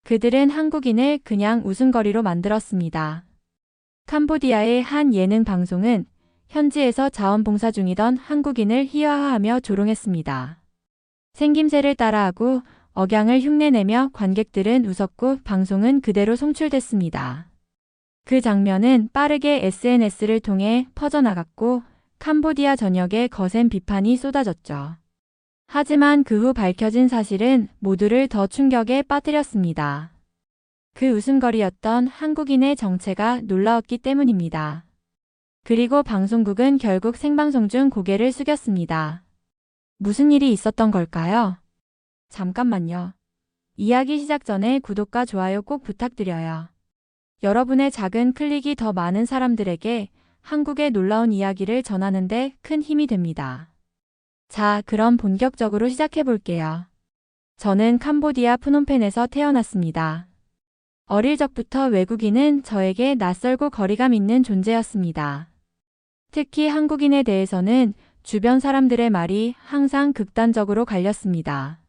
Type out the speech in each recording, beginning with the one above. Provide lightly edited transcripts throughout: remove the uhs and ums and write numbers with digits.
그들은 한국인을 그냥 웃음거리로 만들었습니다. 캄보디아의 한 예능 방송은 현지에서 자원봉사 중이던 한국인을 희화화하며 조롱했습니다. 생김새를 따라하고 억양을 흉내내며 관객들은 웃었고 방송은 그대로 송출됐습니다. 그 장면은 빠르게 SNS를 통해 퍼져나갔고 캄보디아 전역에 거센 비판이 쏟아졌죠. 하지만 그 후 밝혀진 사실은 모두를 더 충격에 빠뜨렸습니다. 그 웃음거리였던 한국인의 정체가 놀라웠기 때문입니다. 그리고 방송국은 결국 생방송 중 고개를 숙였습니다. 무슨 일이 있었던 걸까요? 잠깐만요. 이야기 시작 전에 구독과 좋아요 꼭 부탁드려요. 여러분의 작은 클릭이 더 많은 사람들에게 한국의 놀라운 이야기를 전하는 데 큰 힘이 됩니다. 자, 그럼 본격적으로 시작해 볼게요. 저는 캄보디아 프놈펜에서 태어났습니다. 어릴 적부터 외국인은 저에게 낯설고 거리감 있는 존재였습니다. 특히 한국인에 대해서는 주변 사람들의 말이 항상 극단적으로 갈렸습니다.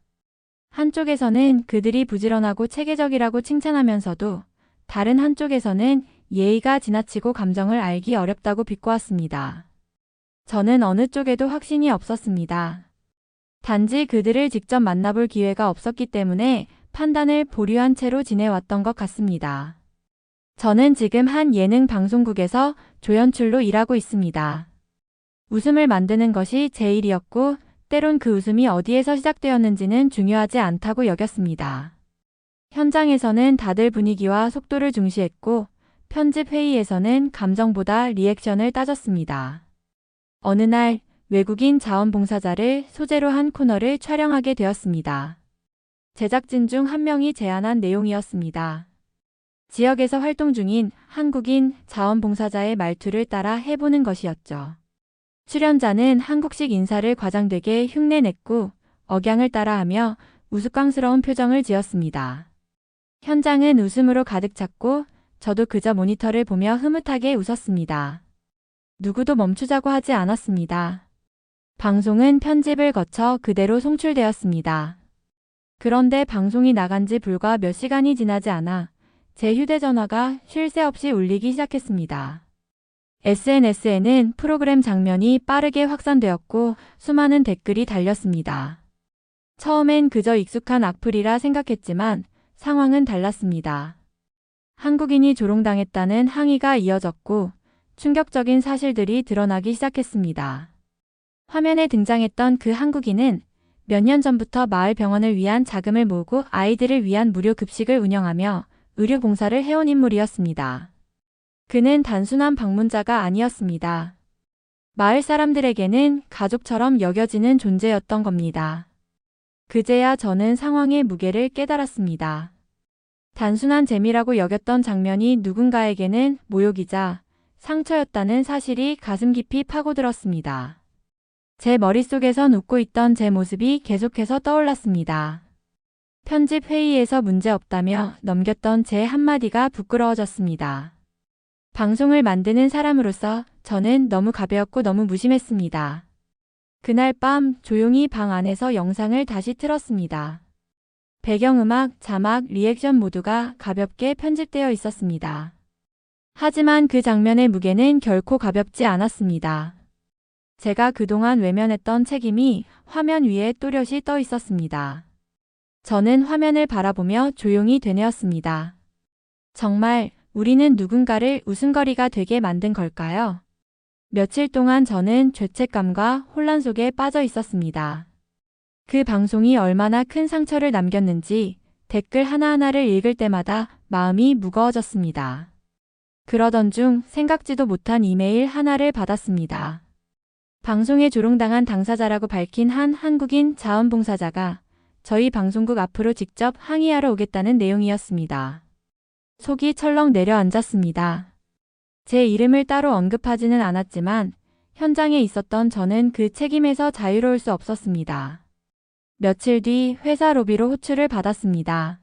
한쪽에서는 그들이 부지런하고 체계적이라고 칭찬하면서도 다른 한쪽에서는 예의가 지나치고 감정을 알기 어렵다고 비꼬았습니다. 저는 어느 쪽에도 확신이 없었습니다. 단지 그들을 직접 만나볼 기회가 없었기 때문에 판단을 보류한 채로 지내왔던 것 같습니다. 저는 지금 한 예능 방송국에서 조연출로 일하고 있습니다. 웃음을 만드는 것이 제 일이었고 때론 그 웃음이 어디에서 시작되었는지는 중요하지 않다고 여겼습니다. 현장에서는 다들 분위기와 속도를 중시했고 편집 회의에서는 감정보다 리액션을 따졌습니다. 어느 날 외국인 자원봉사자를 소재로 한 코너를 촬영하게 되었습니다. 제작진 중 한 명이 제안한 내용이었습니다. 지역에서 활동 중인 한국인 자원봉사자의 말투를 따라 해보는 것이었죠. 출연자는 한국식 인사를 과장되게 흉내냈고 억양을 따라하며 우스꽝스러운 표정을 지었습니다. 현장은 웃음으로 가득 찼고 저도 그저 모니터를 보며 흐뭇하게 웃었습니다. 누구도 멈추자고 하지 않았습니다. 방송은 편집을 거쳐 그대로 송출되었습니다. 그런데 방송이 나간 지 불과 몇 시간이 지나지 않아 제 휴대전화가 쉴 새 없이 울리기 시작했습니다. SNS에는 프로그램 장면이 빠르게 확산되었고 수많은 댓글이 달렸습니다. 처음엔 그저 익숙한 악플이라 생각했지만 상황은 달랐습니다. 한국인이 조롱당했다는 항의가 이어졌고 충격적인 사실들이 드러나기 시작했습니다. 화면에 등장했던 그 한국인은 몇 년 전부터 마을 병원을 위한 자금을 모으고 아이들을 위한 무료 급식을 운영하며 의료 봉사를 해온 인물이었습니다. 그는 단순한 방문자가 아니었습니다. 마을 사람들에게는 가족처럼 여겨지는 존재였던 겁니다. 그제야 저는 상황의 무게를 깨달았습니다. 단순한 재미라고 여겼던 장면이 누군가에게는 모욕이자 상처였다는 사실이 가슴 깊이 파고들었습니다. 제 머릿속에선 웃고 있던 제 모습이 계속해서 떠올랐습니다. 편집 회의에서 문제 없다며 넘겼던 제 한마디가 부끄러워졌습니다. 방송을 만드는 사람으로서 저는 너무 가벼웠고 너무 무심했습니다. 그날 밤 조용히 방 안에서 영상을 다시 틀었습니다. 배경음악, 자막, 리액션 모두가 가볍게 편집되어 있었습니다. 하지만 그 장면의 무게는 결코 가볍지 않았습니다. 제가 그동안 외면했던 책임이 화면 위에 또렷이 떠 있었습니다. 저는 화면을 바라보며 조용히 되뇌었습니다. 정말 우리는 누군가를 웃음거리가 되게 만든 걸까요? 며칠 동안 저는 죄책감과 혼란 속에 빠져 있었습니다. 그 방송이 얼마나 큰 상처를 남겼는지 댓글 하나하나를 읽을 때마다 마음이 무거워졌습니다. 그러던 중 생각지도 못한 이메일 하나를 받았습니다. 방송에 조롱당한 당사자라고 밝힌 한 한국인 자원봉사자가 저희 방송국 앞으로 직접 항의하러 오겠다는 내용이었습니다. 속이 철렁 내려앉았습니다. 제 이름을 따로 언급하지는 않았지만 현장에 있었던 저는 그 책임에서 자유로울 수 없었습니다. 며칠 뒤 회사 로비로 호출을 받았습니다.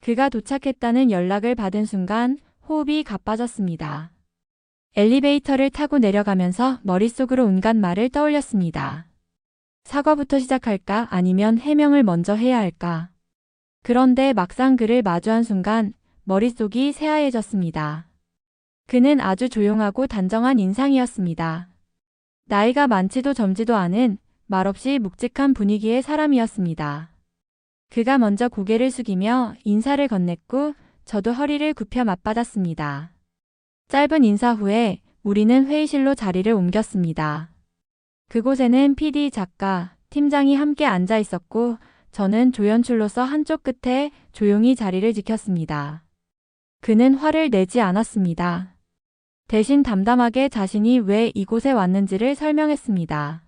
그가 도착했다는 연락을 받은 순간 호흡이 가빠졌습니다. 엘리베이터를 타고 내려가면서 머릿속으로 온갖 말을 떠올렸습니다. 사과부터 시작할까 아니면 해명을 먼저 해야 할까? 그런데 막상 그를 마주한 순간 머릿속이 새하얘졌습니다. 그는 아주 조용하고 단정한 인상이었습니다. 나이가 많지도 젊지도 않은 말없이 묵직한 분위기의 사람이었습니다. 그가 먼저 고개를 숙이며 인사를 건넸고 저도 허리를 굽혀 맞받았습니다. 짧은 인사 후에 우리는 회의실로 자리를 옮겼습니다. 그곳에는 PD, 작가, 팀장이 함께 앉아 있었고 저는 조연출로서 한쪽 끝에 조용히 자리를 지켰습니다. 그는 화를 내지 않았습니다. 대신 담담하게 자신이 왜 이곳에 왔는지를 설명했습니다.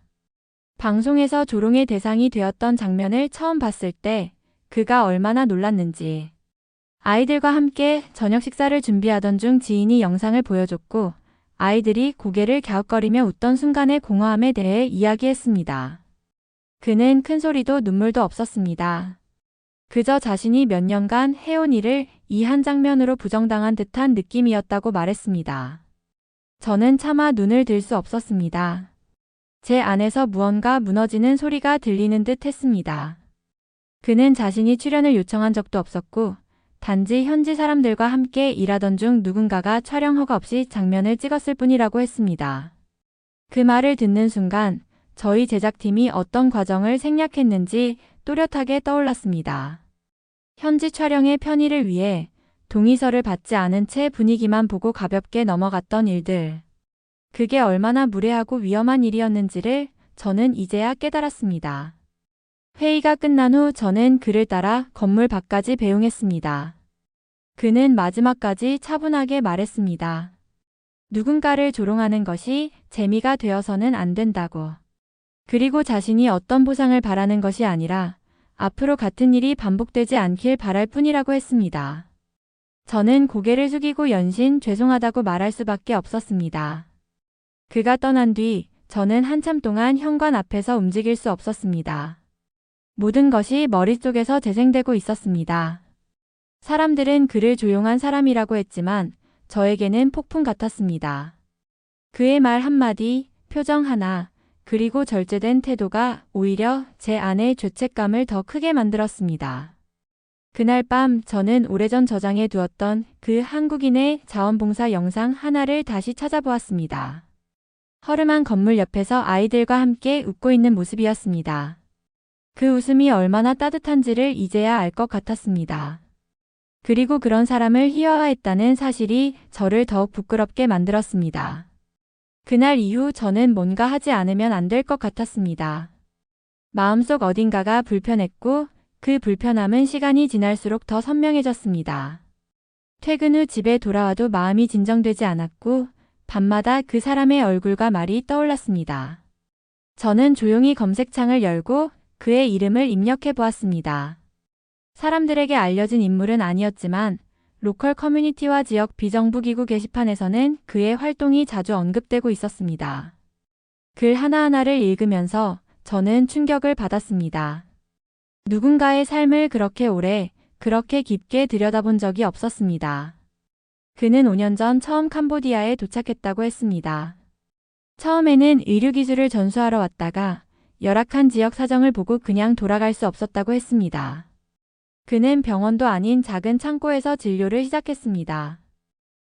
방송에서 조롱의 대상이 되었던 장면을 처음 봤을 때 그가 얼마나 놀랐는지. 아이들과 함께 저녁 식사를 준비하던 중 지인이 영상을 보여줬고 아이들이 고개를 갸웃거리며 웃던 순간의 공허함에 대해 이야기했습니다. 그는 큰 소리도 눈물도 없었습니다. 그저 자신이 몇 년간 해온 일을 이 한 장면으로 부정당한 듯한 느낌이었다고 말했습니다. 저는 차마 눈을 들 수 없었습니다. 제 안에서 무언가 무너지는 소리가 들리는 듯 했습니다. 그는 자신이 출연을 요청한 적도 없었고 단지 현지 사람들과 함께 일하던 중 누군가가 촬영 허가 없이 장면을 찍었을 뿐이라고 했습니다. 그 말을 듣는 순간 저희 제작팀이 어떤 과정을 생략했는지 또렷하게 떠올랐습니다. 현지 촬영의 편의를 위해 동의서를 받지 않은 채 분위기만 보고 가볍게 넘어갔던 일들. 그게 얼마나 무례하고 위험한 일이었는지를 저는 이제야 깨달았습니다. 회의가 끝난 후 저는 그를 따라 건물 밖까지 배웅했습니다. 그는 마지막까지 차분하게 말했습니다. 누군가를 조롱하는 것이 재미가 되어서는 안 된다고. 그리고 자신이 어떤 보상을 바라는 것이 아니라 앞으로 같은 일이 반복되지 않길 바랄 뿐이라고 했습니다. 저는 고개를 숙이고 연신 죄송하다고 말할 수밖에 없었습니다. 그가 떠난 뒤 저는 한참 동안 현관 앞에서 움직일 수 없었습니다. 모든 것이 머릿속에서 재생되고 있었습니다. 사람들은 그를 조용한 사람이라고 했지만 저에게는 폭풍 같았습니다. 그의 말 한마디, 표정 하나, 그리고 절제된 태도가 오히려 제 안에 죄책감을 더 크게 만들었습니다. 그날 밤 저는 오래전 저장해 두었던 그 한국인의 자원봉사 영상 하나를 다시 찾아보았습니다. 허름한 건물 옆에서 아이들과 함께 웃고 있는 모습이었습니다. 그 웃음이 얼마나 따뜻한지를 이제야 알 것 같았습니다. 그리고 그런 사람을 희화화했다는 사실이 저를 더욱 부끄럽게 만들었습니다. 그날 이후 저는 뭔가 하지 않으면 안 될 것 같았습니다. 마음속 어딘가가 불편했고 그 불편함은 시간이 지날수록 더 선명해졌습니다. 퇴근 후 집에 돌아와도 마음이 진정되지 않았고 밤마다 그 사람의 얼굴과 말이 떠올랐습니다. 저는 조용히 검색창을 열고 그의 이름을 입력해 보았습니다. 사람들에게 알려진 인물은 아니었지만 로컬 커뮤니티와 지역 비정부기구 게시판에서는 그의 활동이 자주 언급되고 있었습니다. 글 하나하나를 읽으면서 저는 충격을 받았습니다. 누군가의 삶을 그렇게 오래, 그렇게 깊게 들여다본 적이 없었습니다. 그는 5년 전 처음 캄보디아에 도착했다고 했습니다. 처음에는 의료기술을 전수하러 왔다가 열악한 지역 사정을 보고 그냥 돌아갈 수 없었다고 했습니다. 그는 병원도 아닌 작은 창고에서 진료를 시작했습니다.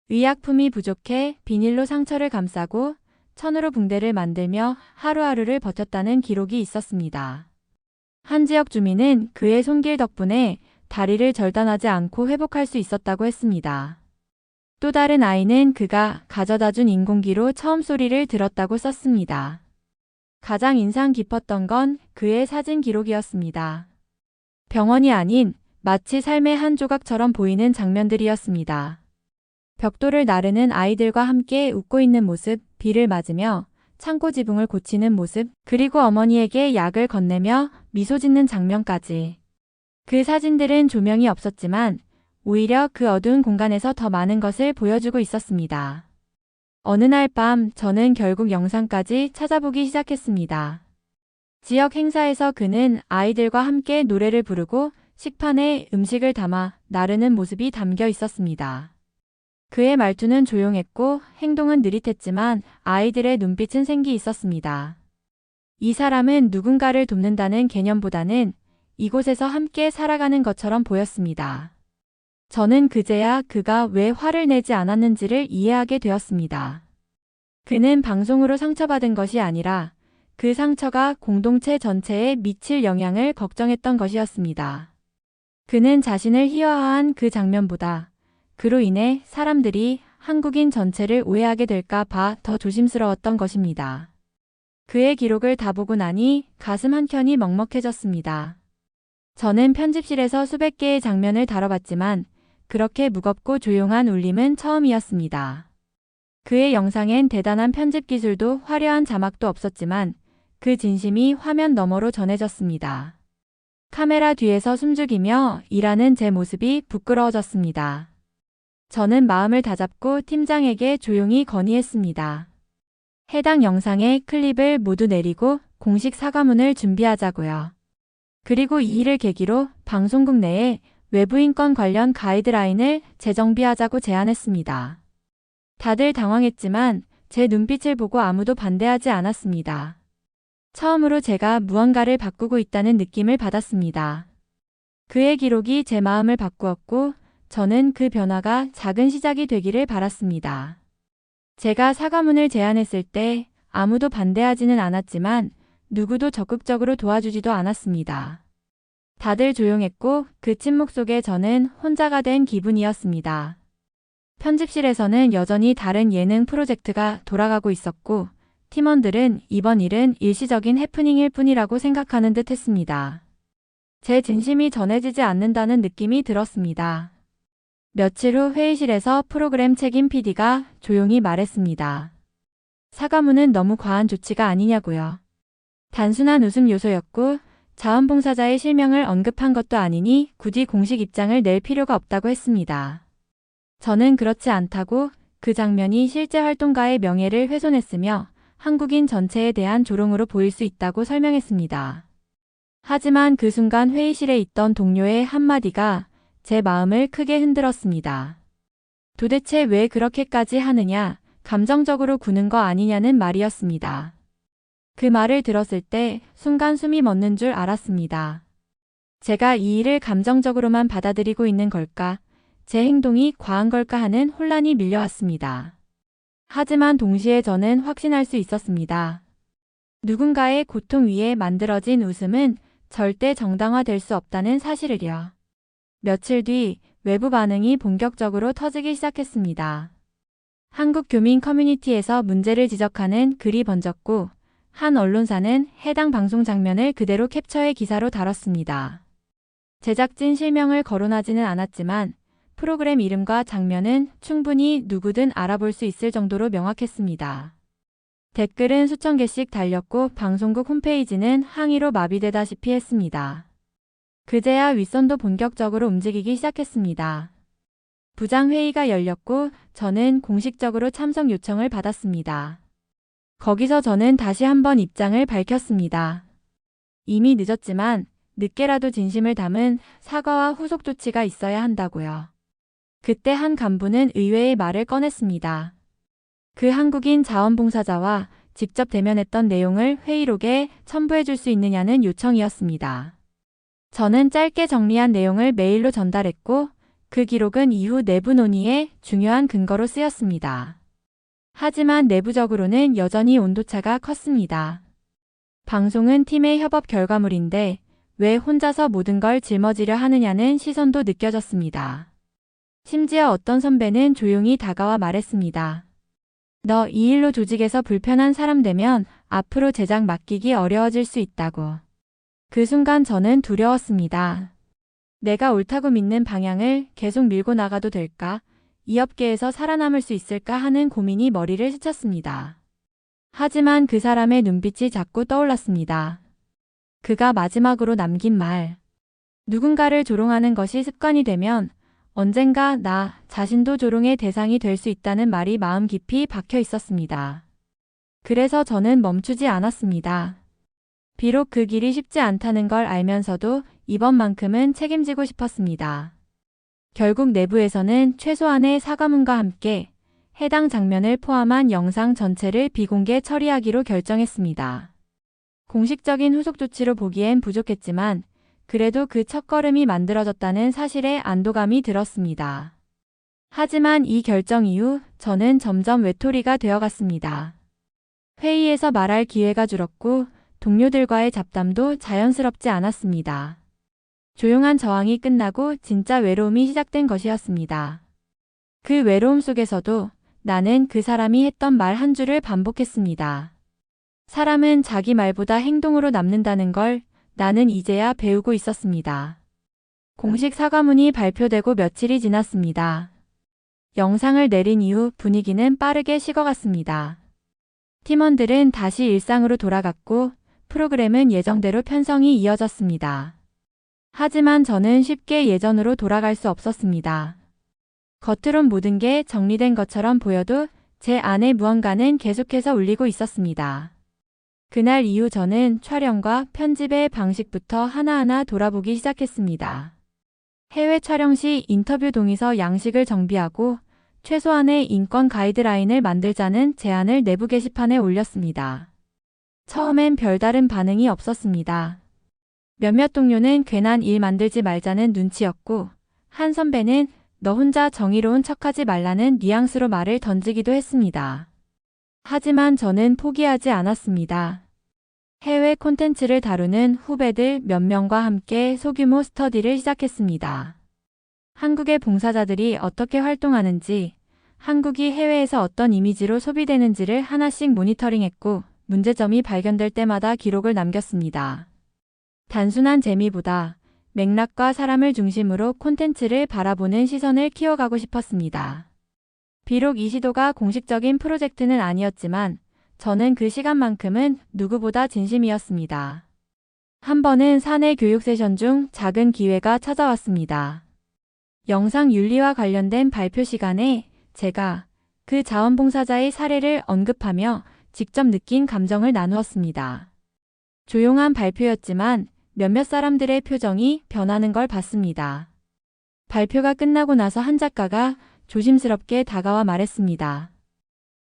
의약품이 부족해 비닐로 상처를 감싸고 천으로 붕대를 만들며 하루하루를 버텼다는 기록이 있었습니다. 한 지역 주민은 그의 손길 덕분에 다리를 절단하지 않고 회복할 수 있었다고 했습니다. 또 다른 아이는 그가 가져다준 인공기로 처음 소리를 들었다고 썼습니다. 가장 인상 깊었던 건 그의 사진 기록이었습니다. 병원이 아닌 마치 삶의 한 조각처럼 보이는 장면들이었습니다. 벽돌을 나르는 아이들과 함께 웃고 있는 모습, 비를 맞으며 창고 지붕을 고치는 모습, 그리고 어머니에게 약을 건네며 미소 짓는 장면까지. 그 사진들은 조명이 없었지만 오히려 그 어두운 공간에서 더 많은 것을 보여주고 있었습니다. 어느 날 밤 저는 결국 영상까지 찾아보기 시작했습니다. 지역 행사에서 그는 아이들과 함께 노래를 부르고 식판에 음식을 담아 나르는 모습이 담겨 있었습니다. 그의 말투는 조용했고 행동은 느릿했지만 아이들의 눈빛은 생기 있었습니다. 이 사람은 누군가를 돕는다는 개념보다는 이곳에서 함께 살아가는 것처럼 보였습니다. 저는 그제야 그가 왜 화를 내지 않았는지를 이해하게 되었습니다. 그는 방송으로 상처받은 것이 아니라 그 상처가 공동체 전체에 미칠 영향을 걱정했던 것이었습니다. 그는 자신을 희화화한 그 장면보다 그로 인해 사람들이 한국인 전체를 오해하게 될까 봐 더 조심스러웠던 것입니다. 그의 기록을 다 보고 나니 가슴 한켠이 먹먹해졌습니다. 저는 편집실에서 수백 개의 장면을 다뤄봤지만 그렇게 무겁고 조용한 울림은 처음이었습니다. 그의 영상엔 대단한 편집 기술도 화려한 자막도 없었지만 그 진심이 화면 너머로 전해졌습니다. 카메라 뒤에서 숨죽이며 일하는 제 모습이 부끄러워졌습니다. 저는 마음을 다잡고 팀장에게 조용히 건의했습니다. 해당 영상의 클립을 모두 내리고 공식 사과문을 준비하자고요. 그리고 이 일을 계기로 방송국 내에 외부인권 관련 가이드라인을 재정비하자고 제안했습니다. 다들 당황했지만 제 눈빛을 보고 아무도 반대하지 않았습니다. 처음으로 제가 무언가를 바꾸고 있다는 느낌을 받았습니다. 그의 기록이 제 마음을 바꾸었고 저는 그 변화가 작은 시작이 되기를 바랐습니다. 제가 사과문을 제안했을 때 아무도 반대하지는 않았지만 누구도 적극적으로 도와주지도 않았습니다. 다들 조용했고 그 침묵 속에 저는 혼자가 된 기분이었습니다. 편집실에서는 여전히 다른 예능 프로젝트가 돌아가고 있었고 팀원들은 이번 일은 일시적인 해프닝일 뿐이라고 생각하는 듯 했습니다. 제 진심이 전해지지 않는다는 느낌이 들었습니다. 며칠 후 회의실에서 프로그램 책임 PD가 조용히 말했습니다. 사과문은 너무 과한 조치가 아니냐고요. 단순한 웃음 요소였고 자원봉사자의 실명을 언급한 것도 아니니 굳이 공식 입장을 낼 필요가 없다고 했습니다. 저는 그렇지 않다고 그 장면이 실제 활동가의 명예를 훼손했으며 한국인 전체에 대한 조롱으로 보일 수 있다고 설명했습니다. 하지만 그 순간 회의실에 있던 동료의 한마디가 제 마음을 크게 흔들었습니다. 도대체 왜 그렇게까지 하느냐, 감정적으로 구는 거 아니냐는 말이었습니다. 그 말을 들었을 때 순간 숨이 멎는 줄 알았습니다. 제가 이 일을 감정적으로만 받아들이고 있는 걸까, 제 행동이 과한 걸까 하는 혼란이 밀려왔습니다. 하지만 동시에 저는 확신할 수 있었습니다. 누군가의 고통 위에 만들어진 웃음은 절대 정당화될 수 없다는 사실을요. 며칠 뒤 외부 반응이 본격적으로 터지기 시작했습니다. 한국 교민 커뮤니티에서 문제를 지적하는 글이 번졌고 한 언론사는 해당 방송 장면을 그대로 캡처해 기사로 다뤘습니다. 제작진 실명을 거론하지는 않았지만 프로그램 이름과 장면은 충분히 누구든 알아볼 수 있을 정도로 명확했습니다. 댓글은 수천 개씩 달렸고 방송국 홈페이지는 항의로 마비되다시피 했습니다. 그제야 윗선도 본격적으로 움직이기 시작했습니다. 부장회의가 열렸고 저는 공식적으로 참석 요청을 받았습니다. 거기서 저는 다시 한번 입장을 밝혔습니다. 이미 늦었지만 늦게라도 진심을 담은 사과와 후속 조치가 있어야 한다고요. 그때 한 간부는 의외의 말을 꺼냈습니다. 그 한국인 자원봉사자와 직접 대면했던 내용을 회의록에 첨부해 줄 수 있느냐는 요청이었습니다. 저는 짧게 정리한 내용을 메일로 전달했고 그 기록은 이후 내부 논의의 중요한 근거로 쓰였습니다. 하지만 내부적으로는 여전히 온도차가 컸습니다. 방송은 팀의 협업 결과물인데 왜 혼자서 모든 걸 짊어지려 하느냐는 시선도 느껴졌습니다. 심지어 어떤 선배는 조용히 다가와 말했습니다. 너 이 일로 조직에서 불편한 사람 되면 앞으로 제작 맡기기 어려워질 수 있다고. 그 순간 저는 두려웠습니다. 내가 옳다고 믿는 방향을 계속 밀고 나가도 될까? 이 업계에서 살아남을 수 있을까 하는 고민이 머리를 스쳤습니다. 하지만 그 사람의 눈빛이 자꾸 떠올랐습니다. 그가 마지막으로 남긴 말. 누군가를 조롱하는 것이 습관이 되면 언젠가 나 자신도 조롱의 대상이 될 수 있다는 말이 마음 깊이 박혀 있었습니다. 그래서 저는 멈추지 않았습니다. 비록 그 길이 쉽지 않다는 걸 알면서도 이번만큼은 책임지고 싶었습니다. 결국 내부에서는 최소한의 사과문과 함께 해당 장면을 포함한 영상 전체를 비공개 처리하기로 결정했습니다. 공식적인 후속 조치로 보기엔 부족했지만 그래도 그 첫걸음이 만들어졌다는 사실에 안도감이 들었습니다. 하지만 이 결정 이후 저는 점점 외톨이가 되어갔습니다. 회의에서 말할 기회가 줄었고 동료들과의 잡담도 자연스럽지 않았습니다. 조용한 저항이 끝나고 진짜 외로움이 시작된 것이었습니다. 그 외로움 속에서도 나는 그 사람이 했던 말 한 줄을 반복했습니다. 사람은 자기 말보다 행동으로 남는다는 걸 나는 이제야 배우고 있었습니다. 공식 사과문이 발표되고 며칠이 지났습니다. 영상을 내린 이후 분위기는 빠르게 식어갔습니다. 팀원들은 다시 일상으로 돌아갔고 프로그램은 예정대로 편성이 이어졌습니다. 하지만 저는 쉽게 예전으로 돌아갈 수 없었습니다. 겉으론 모든 게 정리된 것처럼 보여도 제 안에 무언가는 계속해서 울리고 있었습니다. 그날 이후 저는 촬영과 편집의 방식부터 하나하나 돌아보기 시작했습니다. 해외 촬영 시 인터뷰 동의서 양식을 정비하고 최소한의 인권 가이드라인을 만들자는 제안을 내부 게시판에 올렸습니다. 처음엔 별다른 반응이 없었습니다. 몇몇 동료는 괜한 일 만들지 말자는 눈치였고 한 선배는 너 혼자 정의로운 척하지 말라는 뉘앙스로 말을 던지기도 했습니다. 하지만 저는 포기하지 않았습니다. 해외 콘텐츠를 다루는 후배들 몇 명과 함께 소규모 스터디를 시작했습니다. 한국의 봉사자들이 어떻게 활동하는지, 한국이 해외에서 어떤 이미지로 소비되는지를 하나씩 모니터링했고 문제점이 발견될 때마다 기록을 남겼습니다. 단순한 재미보다 맥락과 사람을 중심으로 콘텐츠를 바라보는 시선을 키워가고 싶었습니다. 비록 이 시도가 공식적인 프로젝트는 아니었지만 저는 그 시간만큼은 누구보다 진심이었습니다. 한 번은 사내 교육 세션 중 작은 기회가 찾아왔습니다. 영상 윤리와 관련된 발표 시간에 제가 그 자원봉사자의 사례를 언급하며 직접 느낀 감정을 나누었습니다. 조용한 발표였지만 몇몇 사람들의 표정이 변하는 걸 봤습니다. 발표가 끝나고 나서 한 작가가 조심스럽게 다가와 말했습니다.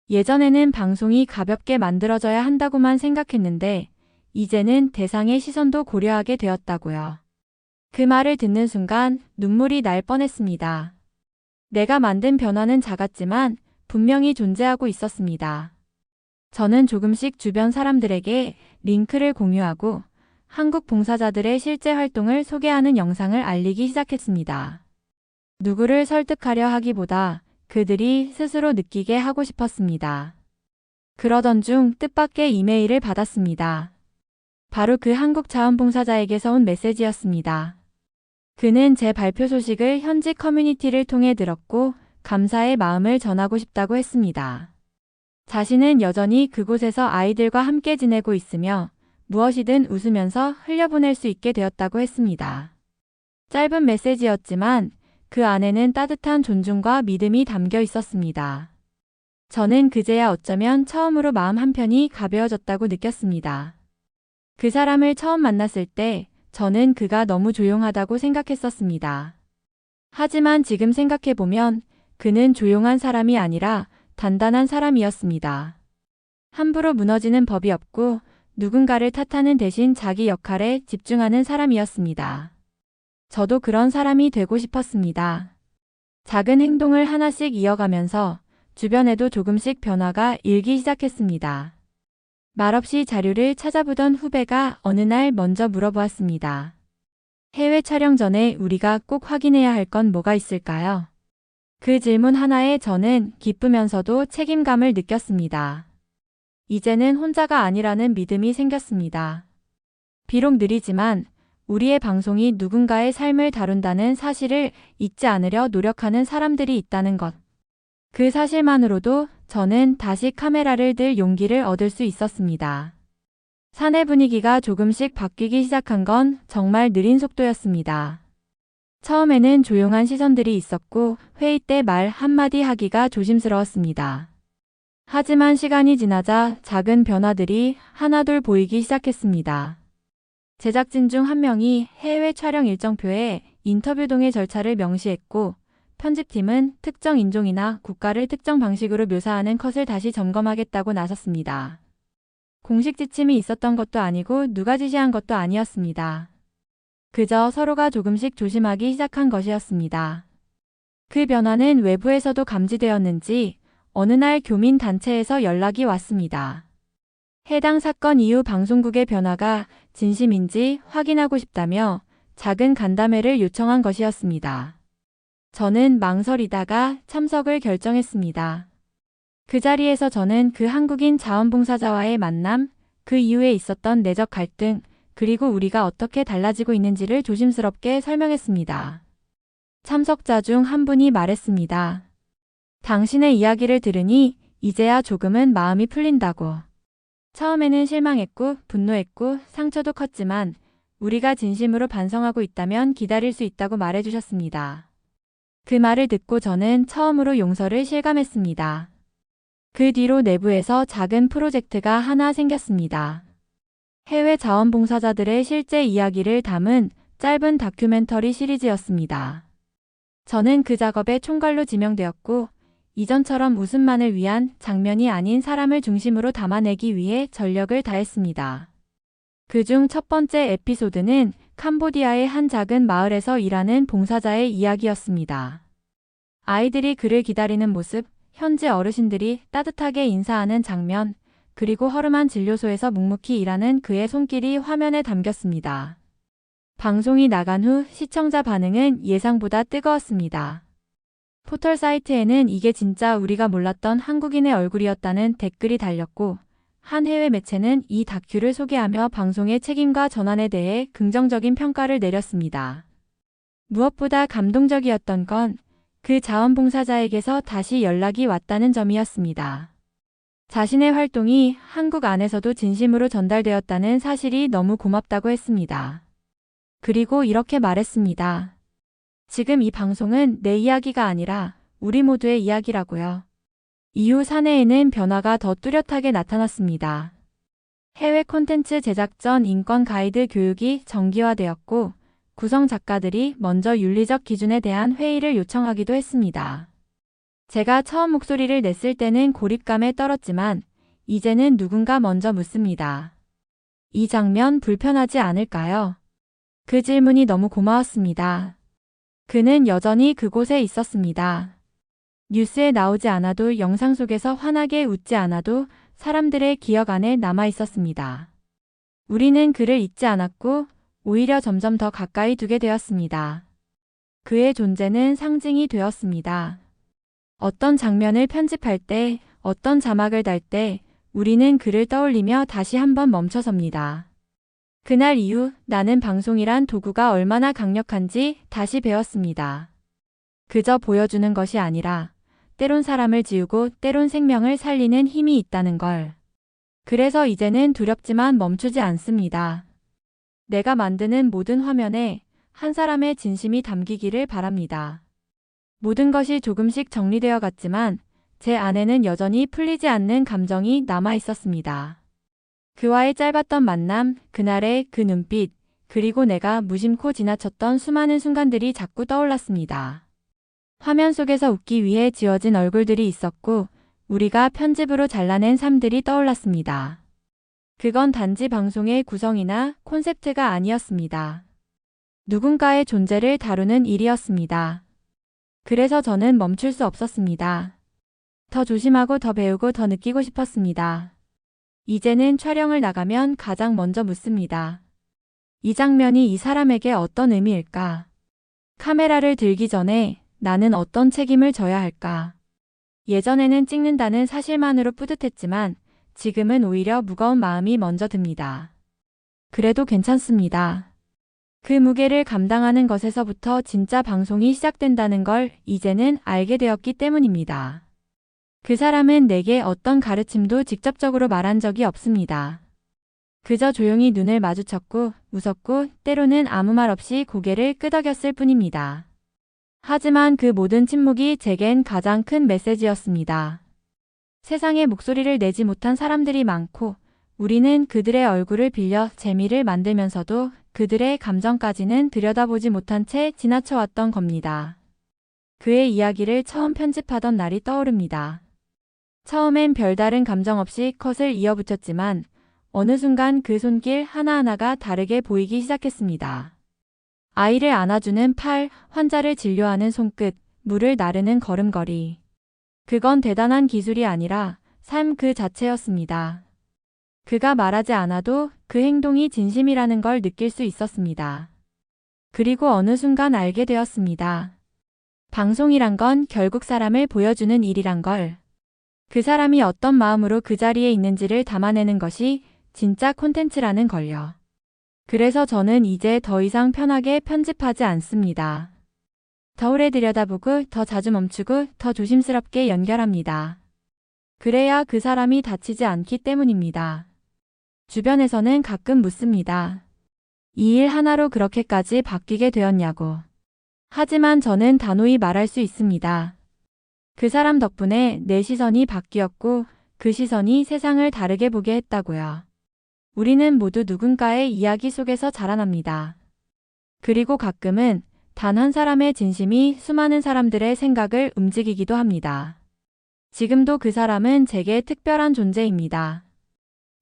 예전에는 방송이 가볍게 만들어져야 한다고만 생각했는데 이제는 대상의 시선도 고려하게 되었다고요. 그 말을 듣는 순간 눈물이 날 뻔했습니다. 내가 만든 변화는 작았지만 분명히 존재하고 있었습니다. 저는 조금씩 주변 사람들에게 링크를 공유하고 한국 봉사자들의 실제 활동을 소개하는 영상을 알리기 시작했습니다. 누구를 설득하려 하기보다 그들이 스스로 느끼게 하고 싶었습니다. 그러던 중 뜻밖의 이메일을 받았습니다. 바로 그 한국 자원봉사자에게서 온 메시지였습니다. 그는 제 발표 소식을 현지 커뮤니티를 통해 들었고 감사의 마음을 전하고 싶다고 했습니다. 자신은 여전히 그곳에서 아이들과 함께 지내고 있으며 무엇이든 웃으면서 흘려보낼 수 있게 되었다고 했습니다. 짧은 메시지였지만 그 안에는 따뜻한 존중과 믿음이 담겨 있었습니다. 저는 그제야 어쩌면 처음으로 마음 한편이 가벼워졌다고 느꼈습니다. 그 사람을 처음 만났을 때 저는 그가 너무 조용하다고 생각했었습니다. 하지만 지금 생각해보면 그는 조용한 사람이 아니라 단단한 사람이었습니다. 함부로 무너지는 법이 없고 누군가를 탓하는 대신 자기 역할에 집중하는 사람이었습니다. 저도 그런 사람이 되고 싶었습니다. 작은 행동을 하나씩 이어가면서 주변에도 조금씩 변화가 일기 시작했습니다. 말없이 자료를 찾아보던 후배가 어느 날 먼저 물어보았습니다. 해외 촬영 전에 우리가 꼭 확인해야 할 건 뭐가 있을까요? 그 질문 하나에 저는 기쁘면서도 책임감을 느꼈습니다. 이제는 혼자가 아니라는 믿음이 생겼습니다. 비록 느리지만 우리의 방송이 누군가의 삶을 다룬다는 사실을 잊지 않으려 노력하는 사람들이 있다는 것. 그 사실만으로도 저는 다시 카메라를 들 용기를 얻을 수 있었습니다. 사내 분위기가 조금씩 바뀌기 시작한 건 정말 느린 속도였습니다. 처음에는 조용한 시선들이 있었고 회의 때 말 한마디 하기가 조심스러웠습니다. 하지만 시간이 지나자 작은 변화들이 하나둘 보이기 시작했습니다. 제작진 중 한 명이 해외 촬영 일정표에 인터뷰 동의 절차를 명시했고 편집팀은 특정 인종이나 국가를 특정 방식으로 묘사하는 컷을 다시 점검하겠다고 나섰습니다. 공식 지침이 있었던 것도 아니고 누가 지시한 것도 아니었습니다. 그저 서로가 조금씩 조심하기 시작한 것이었습니다. 그 변화는 외부에서도 감지되었는지 어느 날 교민 단체에서 연락이 왔습니다. 해당 사건 이후 방송국의 변화가 진심인지 확인하고 싶다며 작은 간담회를 요청한 것이었습니다. 저는 망설이다가 참석을 결정했습니다. 그 자리에서 저는 그 한국인 자원봉사자와의 만남, 그 이후에 있었던 내적 갈등, 그리고 우리가 어떻게 달라지고 있는지를 조심스럽게 설명했습니다. 참석자 중 한 분이 말했습니다. 당신의 이야기를 들으니 이제야 조금은 마음이 풀린다고. 처음에는 실망했고 분노했고 상처도 컸지만 우리가 진심으로 반성하고 있다면 기다릴 수 있다고 말해주셨습니다. 그 말을 듣고 저는 처음으로 용서를 실감했습니다. 그 뒤로 내부에서 작은 프로젝트가 하나 생겼습니다. 해외 자원봉사자들의 실제 이야기를 담은 짧은 다큐멘터리 시리즈였습니다. 저는 그 작업에 총괄로 지명되었고 이전처럼 웃음만을 위한 장면이 아닌 사람을 중심으로 담아내기 위해 전력을 다했습니다. 그중 첫 번째 에피소드는 캄보디아의 한 작은 마을에서 일하는 봉사자의 이야기였습니다. 아이들이 그를 기다리는 모습, 현지 어르신들이 따뜻하게 인사하는 장면, 그리고 허름한 진료소에서 묵묵히 일하는 그의 손길이 화면에 담겼습니다. 방송이 나간 후 시청자 반응은 예상보다 뜨거웠습니다. 포털 사이트에는 이게 진짜 우리가 몰랐던 한국인의 얼굴이었다는 댓글이 달렸고, 한 해외 매체는 이 다큐를 소개하며 방송의 책임과 전환에 대해 긍정적인 평가를 내렸습니다. 무엇보다 감동적이었던 건 그 자원봉사자에게서 다시 연락이 왔다는 점이었습니다. 자신의 활동이 한국 안에서도 진심으로 전달되었다는 사실이 너무 고맙다고 했습니다. 그리고 이렇게 말했습니다. 지금 이 방송은 내 이야기가 아니라 우리 모두의 이야기라고요. 이후 사내에는 변화가 더 뚜렷하게 나타났습니다. 해외 콘텐츠 제작 전 인권 가이드 교육이 정기화되었고 구성 작가들이 먼저 윤리적 기준에 대한 회의를 요청하기도 했습니다. 제가 처음 목소리를 냈을 때는 고립감에 떨었지만 이제는 누군가 먼저 묻습니다. 이 장면 불편하지 않을까요? 그 질문이 너무 고마웠습니다. 그는 여전히 그곳에 있었습니다. 뉴스에 나오지 않아도 영상 속에서 환하게 웃지 않아도 사람들의 기억 안에 남아 있었습니다. 우리는 그를 잊지 않았고 오히려 점점 더 가까이 두게 되었습니다. 그의 존재는 상징이 되었습니다. 어떤 장면을 편집할 때, 어떤 자막을 달 때 우리는 그를 떠올리며 다시 한번 멈춰섭니다. 그날 이후 나는 방송이란 도구가 얼마나 강력한지 다시 배웠습니다. 그저 보여주는 것이 아니라 때론 사람을 지우고 때론 생명을 살리는 힘이 있다는 걸. 그래서 이제는 두렵지만 멈추지 않습니다. 내가 만드는 모든 화면에 한 사람의 진심이 담기기를 바랍니다. 모든 것이 조금씩 정리되어 갔지만 제 안에는 여전히 풀리지 않는 감정이 남아 있었습니다. 그와의 짧았던 만남, 그날의 그 눈빛, 그리고 내가 무심코 지나쳤던 수많은 순간들이 자꾸 떠올랐습니다. 화면 속에서 웃기 위해 지어진 얼굴들이 있었고 우리가 편집으로 잘라낸 삶들이 떠올랐습니다. 그건 단지 방송의 구성이나 콘셉트가 아니었습니다. 누군가의 존재를 다루는 일이었습니다. 그래서 저는 멈출 수 없었습니다. 더 조심하고 더 배우고 더 느끼고 싶었습니다. 이제는 촬영을 나가면 가장 먼저 묻습니다. 이 장면이 이 사람에게 어떤 의미일까? 카메라를 들기 전에 나는 어떤 책임을 져야 할까? 예전에는 찍는다는 사실만으로 뿌듯했지만 지금은 오히려 무거운 마음이 먼저 듭니다. 그래도 괜찮습니다. 그 무게를 감당하는 것에서부터 진짜 방송이 시작된다는 걸 이제는 알게 되었기 때문입니다. 그 사람은 내게 어떤 가르침도 직접적으로 말한 적이 없습니다. 그저 조용히 눈을 마주쳤고 웃었고 때로는 아무 말 없이 고개를 끄덕였을 뿐입니다. 하지만 그 모든 침묵이 제겐 가장 큰 메시지였습니다. 세상에 목소리를 내지 못한 사람들이 많고 우리는 그들의 얼굴을 빌려 재미를 만들면서도 그들의 감정까지는 들여다보지 못한 채 지나쳐왔던 겁니다. 그의 이야기를 처음 편집하던 날이 떠오릅니다. 처음엔 별다른 감정 없이 컷을 이어붙였지만 어느 순간 그 손길 하나하나가 다르게 보이기 시작했습니다. 아이를 안아주는 팔, 환자를 진료하는 손끝, 물을 나르는 걸음걸이. 그건 대단한 기술이 아니라 삶 그 자체였습니다. 그가 말하지 않아도 그 행동이 진심이라는 걸 느낄 수 있었습니다. 그리고 어느 순간 알게 되었습니다. 방송이란 건 결국 사람을 보여주는 일이란 걸. 그 사람이 어떤 마음으로 그 자리에 있는지를 담아내는 것이 진짜 콘텐츠라는 걸요. 그래서 저는 이제 더 이상 편하게 편집하지 않습니다. 더 오래 들여다보고 더 자주 멈추고 더 조심스럽게 연결합니다. 그래야 그 사람이 다치지 않기 때문입니다. 주변에서는 가끔 묻습니다. 이 일 하나로 그렇게까지 바뀌게 되었냐고. 하지만 저는 단호히 말할 수 있습니다. 그 사람 덕분에 내 시선이 바뀌었고 그 시선이 세상을 다르게 보게 했다고요. 우리는 모두 누군가의 이야기 속에서 자라납니다. 그리고 가끔은 단 한 사람의 진심이 수많은 사람들의 생각을 움직이기도 합니다. 지금도 그 사람은 제게 특별한 존재입니다.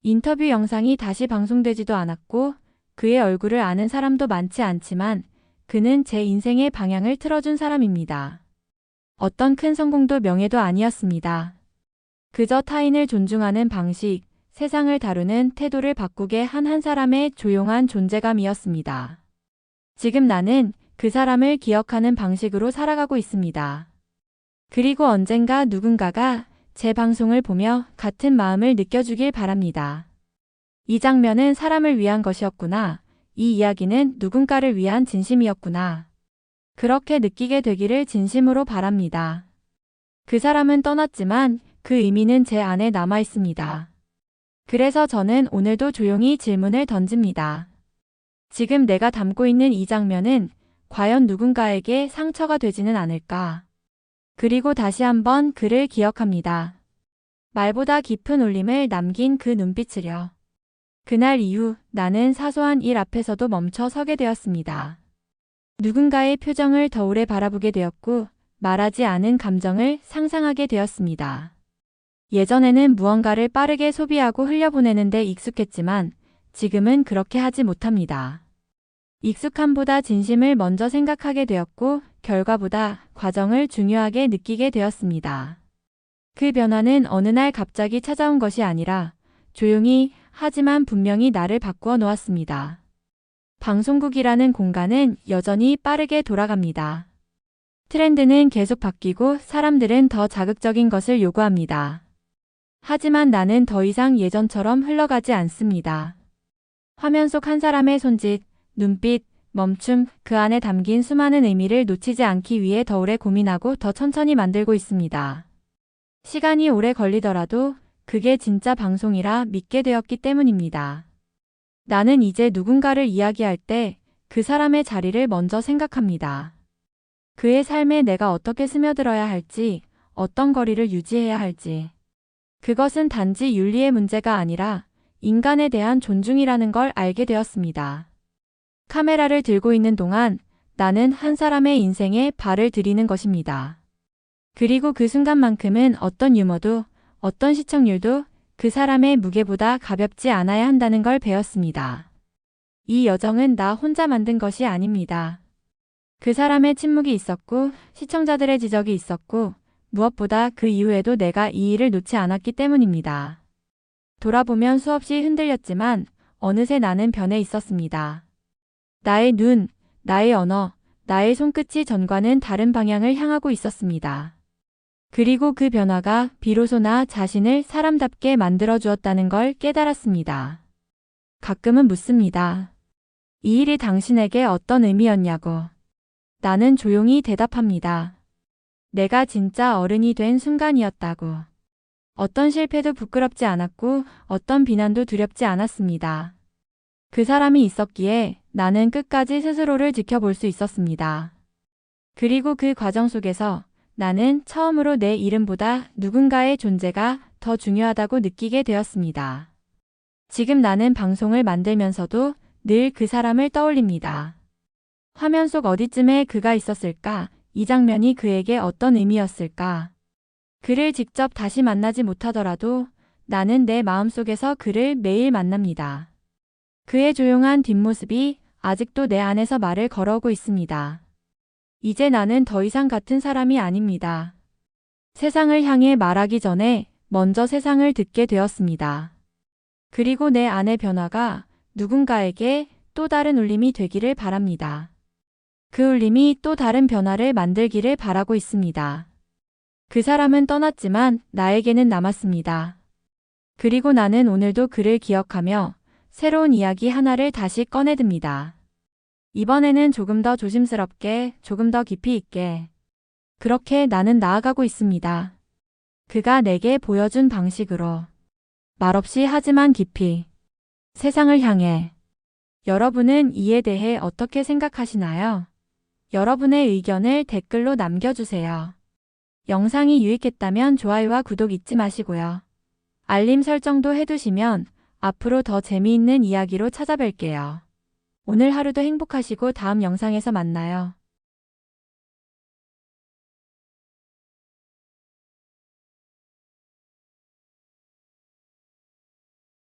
인터뷰 영상이 다시 방송되지도 않았고 그의 얼굴을 아는 사람도 많지 않지만 그는 제 인생의 방향을 틀어준 사람입니다. 어떤 큰 성공도 명예도 아니었습니다. 그저 타인을 존중하는 방식, 세상을 다루는 태도를 바꾸게 한 사람의 조용한 존재감이었습니다. 지금 나는 그 사람을 기억하는 방식으로 살아가고 있습니다. 그리고 언젠가 누군가가 제 방송을 보며 같은 마음을 느껴주길 바랍니다. 이 장면은 사람을 위한 것이었구나. 이 이야기는 누군가를 위한 진심이었구나. 그렇게 느끼게 되기를 진심으로 바랍니다. 그 사람은 떠났지만 그 의미는 제 안에 남아 있습니다. 그래서 저는 오늘도 조용히 질문을 던집니다. 지금 내가 담고 있는 이 장면은 과연 누군가에게 상처가 되지는 않을까? 그리고 다시 한번 그를 기억합니다. 말보다 깊은 울림을 남긴 그 눈빛을요. 그날 이후 나는 사소한 일 앞에서도 멈춰 서게 되었습니다. 누군가의 표정을 더 오래 바라보게 되었고 말하지 않은 감정을 상상하게 되었습니다. 예전에는 무언가를 빠르게 소비하고 흘려보내는 데 익숙했지만 지금은 그렇게 하지 못합니다. 익숙함보다 진심을 먼저 생각하게 되었고 결과보다 과정을 중요하게 느끼게 되었습니다. 그 변화는 어느 날 갑자기 찾아온 것이 아니라 조용히 하지만 분명히 나를 바꾸어 놓았습니다. 방송국이라는 공간은 여전히 빠르게 돌아갑니다. 트렌드는 계속 바뀌고 사람들은 더 자극적인 것을 요구합니다. 하지만 나는 더 이상 예전처럼 흘러가지 않습니다. 화면 속 한 사람의 손짓, 눈빛, 멈춤, 그 안에 담긴 수많은 의미를 놓치지 않기 위해 더 오래 고민하고 더 천천히 만들고 있습니다. 시간이 오래 걸리더라도 그게 진짜 방송이라 믿게 되었기 때문입니다. 나는 이제 누군가를 이야기할 때 그 사람의 자리를 먼저 생각합니다. 그의 삶에 내가 어떻게 스며들어야 할지, 어떤 거리를 유지해야 할지. 그것은 단지 윤리의 문제가 아니라 인간에 대한 존중이라는 걸 알게 되었습니다. 카메라를 들고 있는 동안 나는 한 사람의 인생에 발을 들이는 것입니다. 그리고 그 순간만큼은 어떤 유머도, 어떤 시청률도 그 사람의 무게보다 가볍지 않아야 한다는 걸 배웠습니다. 이 여정은 나 혼자 만든 것이 아닙니다. 그 사람의 침묵이 있었고 시청자들의 지적이 있었고 무엇보다 그 이후에도 내가 이 일을 놓지 않았기 때문입니다. 돌아보면 수없이 흔들렸지만 어느새 나는 변해 있었습니다. 나의 눈, 나의 언어, 나의 손끝이 전과는 다른 방향을 향하고 있었습니다. 그리고 그 변화가 비로소 나 자신을 사람답게 만들어 주었다는 걸 깨달았습니다. 가끔은 묻습니다. 이 일이 당신에게 어떤 의미였냐고. 나는 조용히 대답합니다. 내가 진짜 어른이 된 순간이었다고. 어떤 실패도 부끄럽지 않았고 어떤 비난도 두렵지 않았습니다. 그 사람이 있었기에 나는 끝까지 스스로를 지켜볼 수 있었습니다. 그리고 그 과정 속에서 나는 처음으로 내 이름보다 누군가의 존재가 더 중요하다고 느끼게 되었습니다. 지금 나는 방송을 만들면서도 늘 그 사람을 떠올립니다. 화면 속 어디쯤에 그가 있었을까? 이 장면이 그에게 어떤 의미였을까? 그를 직접 다시 만나지 못하더라도 나는 내 마음속에서 그를 매일 만납니다. 그의 조용한 뒷모습이 아직도 내 안에서 말을 걸어오고 있습니다. 이제 나는 더 이상 같은 사람이 아닙니다. 세상을 향해 말하기 전에 먼저 세상을 듣게 되었습니다. 그리고 내 안의 변화가 누군가에게 또 다른 울림이 되기를 바랍니다. 그 울림이 또 다른 변화를 만들기를 바라고 있습니다. 그 사람은 떠났지만 나에게는 남았습니다. 그리고 나는 오늘도 그를 기억하며 새로운 이야기 하나를 다시 꺼내듭니다. 이번에는 조금 더 조심스럽게, 조금 더 깊이 있게. 그렇게 나는 나아가고 있습니다. 그가 내게 보여준 방식으로. 말없이 하지만 깊이. 세상을 향해. 여러분은 이에 대해 어떻게 생각하시나요? 여러분의 의견을 댓글로 남겨주세요. 영상이 유익했다면 좋아요와 구독 잊지 마시고요. 알림 설정도 해두시면 앞으로 더 재미있는 이야기로 찾아뵐게요. 오늘 하루도 행복하시고 다음 영상에서 만나요.